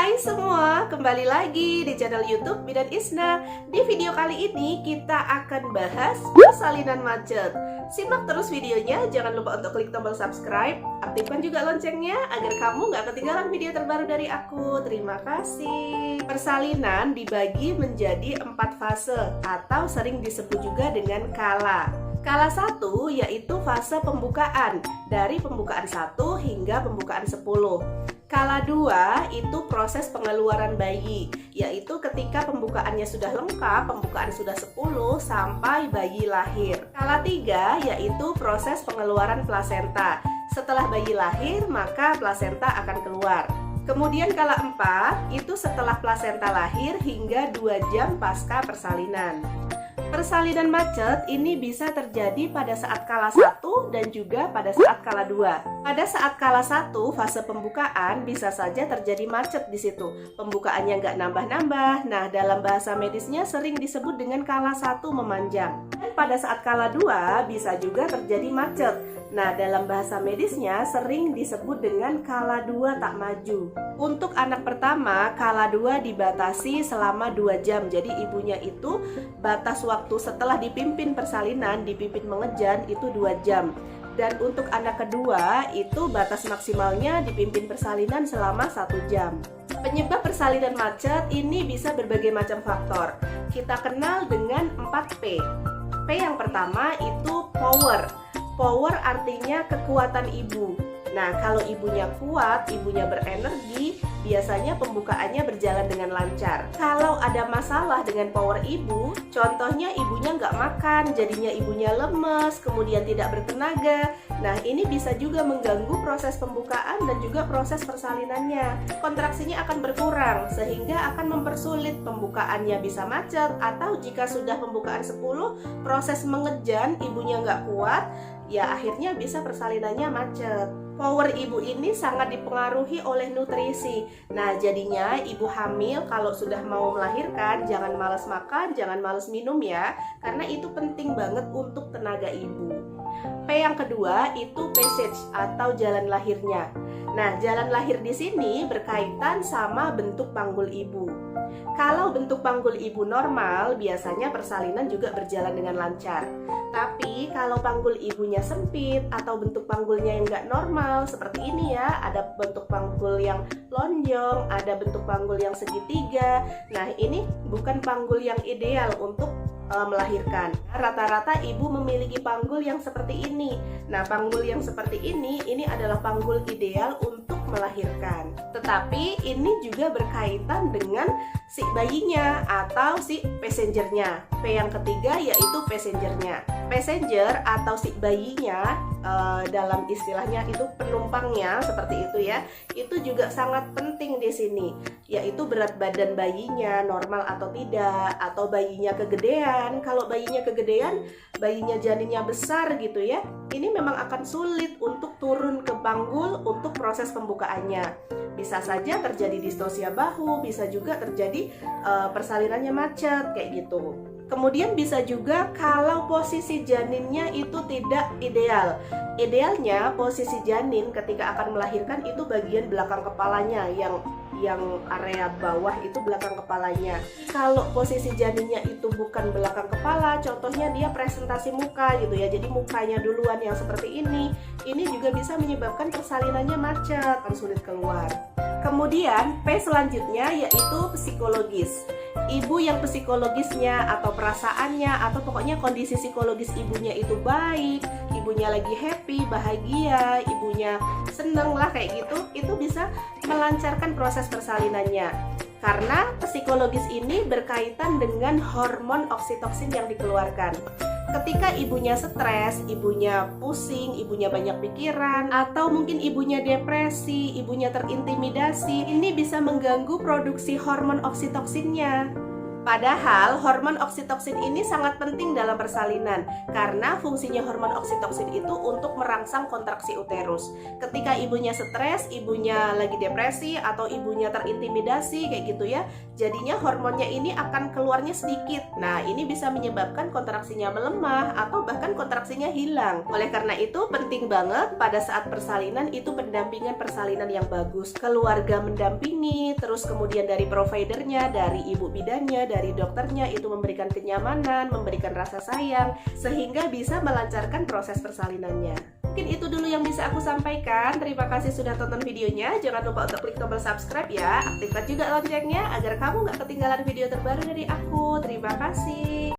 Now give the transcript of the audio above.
Hai semua, kembali lagi di channel YouTube Bidan Isna. Di video kali ini kita akan bahas persalinan macet. Simak terus videonya, jangan lupa untuk klik tombol subscribe, aktifkan juga loncengnya agar kamu gak ketinggalan video terbaru dari aku. Terima kasih. Persalinan dibagi menjadi 4 fase atau sering disebut juga dengan kala. Kala 1 yaitu fase pembukaan, dari pembukaan 1 hingga pembukaan 10. Kala 2 itu proses pengeluaran bayi, yaitu ketika pembukaannya sudah lengkap, pembukaan sudah 10 sampai bayi lahir. Kala 3 yaitu proses pengeluaran plasenta. Setelah bayi lahir, maka plasenta akan keluar. Kemudian kala 4 itu setelah plasenta lahir hingga 2 jam pasca persalinan. Persalinan macet ini bisa terjadi pada saat kala 1 dan juga pada saat kala 2. Pada saat kala 1 fase pembukaan bisa saja terjadi macet di situ. Pembukaannya nggak nambah-nambah. Nah, dalam bahasa medisnya sering disebut dengan kala 1 memanjang. Dan pada saat kala 2 bisa juga terjadi macet. Nah, dalam bahasa medisnya sering disebut dengan kala 2 tak maju. Untuk anak pertama, kala 2 dibatasi selama 2 jam. Jadi ibunya itu batas waktu setelah dipimpin persalinan, dipimpin mengejan itu 2 jam. Dan untuk anak kedua itu batas maksimalnya dipimpin persalinan selama 1 jam. Penyebab persalinan macet ini bisa berbagai macam faktor. Kita kenal dengan 4P. P yang pertama itu power. Power artinya kekuatan ibu. Nah, kalau ibunya kuat, ibunya berenergi, biasanya pembukaannya berjalan dengan lancar. Kalau ada masalah dengan power ibu, contohnya ibunya nggak makan, jadinya ibunya lemes, kemudian tidak bertenaga. Nah, ini bisa juga mengganggu proses pembukaan dan juga proses persalinannya. Kontraksinya akan berkurang, sehingga akan mempersulit pembukaannya bisa macet. Atau jika sudah pembukaan 10, proses mengejan ibunya nggak kuat, ya akhirnya bisa persalinannya macet. Power ibu ini sangat dipengaruhi oleh nutrisi. Nah, jadinya ibu hamil kalau sudah mau melahirkan jangan malas makan, jangan malas minum ya, karena itu penting banget untuk tenaga ibu. P yang kedua itu passage atau jalan lahirnya. Nah, jalan lahir di sini berkaitan sama bentuk panggul ibu. Kalau bentuk panggul ibu normal, biasanya persalinan juga berjalan dengan lancar. Tapi kalau panggul ibunya sempit atau bentuk panggulnya yang nggak normal seperti ini ya, ada bentuk panggul yang lonjong, ada bentuk panggul yang segitiga. Nah, ini bukan panggul yang ideal untuk melahirkan. Rata-rata ibu memiliki panggul yang seperti ini. Nah, panggul yang seperti ini adalah panggul ideal untuk melahirkan. Tetapi ini juga berkaitan dengan si bayinya atau si passengernya. P yang ketiga yaitu passengernya. Passenger atau si bayinya, dalam istilahnya itu penumpangnya seperti itu ya. Itu juga sangat penting di sini, yaitu berat badan bayinya normal atau tidak, atau bayinya kegedean. Kalau bayinya kegedean, bayinya janinnya besar gitu ya, ini memang akan sulit untuk turun ke panggul untuk proses pembukaannya. Bisa saja terjadi distosia bahu, bisa juga terjadi persalinannya macet kayak gitu. Kemudian bisa juga kalau posisi janinnya itu tidak ideal. Idealnya posisi janin ketika akan melahirkan itu bagian belakang kepalanya, yang area bawah itu belakang kepalanya. Kalau posisi janinnya itu bukan belakang kepala, contohnya dia presentasi muka gitu ya, jadi mukanya duluan yang seperti ini juga bisa menyebabkan persalinannya macet, akan sulit keluar. Kemudian P selanjutnya yaitu psikologis. Ibu yang psikologisnya atau perasaannya atau pokoknya kondisi psikologis ibunya itu baik, ibunya lagi happy, bahagia, ibunya seneng lah kayak gitu, itu bisa melancarkan proses persalinannya. Karena psikologis ini berkaitan dengan hormon oksitoksin yang dikeluarkan. Ketika ibunya stres, ibunya pusing, ibunya banyak pikiran, atau mungkin ibunya depresi, ibunya terintimidasi, ini bisa mengganggu produksi hormon oksitoksinnya. Padahal hormon oksitoksin ini sangat penting dalam persalinan karena fungsinya hormon oksitoksin itu untuk merangsang kontraksi uterus. Ketika ibunya stres, ibunya lagi depresi atau ibunya terintimidasi kayak gitu ya, jadinya hormonnya ini akan keluarnya sedikit. Nah, ini bisa menyebabkan kontraksinya melemah atau bahkan kontraksinya hilang. Oleh karena itu penting banget pada saat persalinan itu pendampingan persalinan yang bagus. Keluarga mendampingi, terus kemudian dari providernya, dari ibu bidannya, dari dokternya itu memberikan kenyamanan, memberikan rasa sayang, sehingga bisa melancarkan proses persalinannya. Mungkin itu dulu yang bisa aku sampaikan. Terima kasih sudah tonton videonya. Jangan lupa untuk klik tombol subscribe ya. Aktifkan juga loncengnya agar kamu gak ketinggalan video terbaru dari aku. Terima kasih.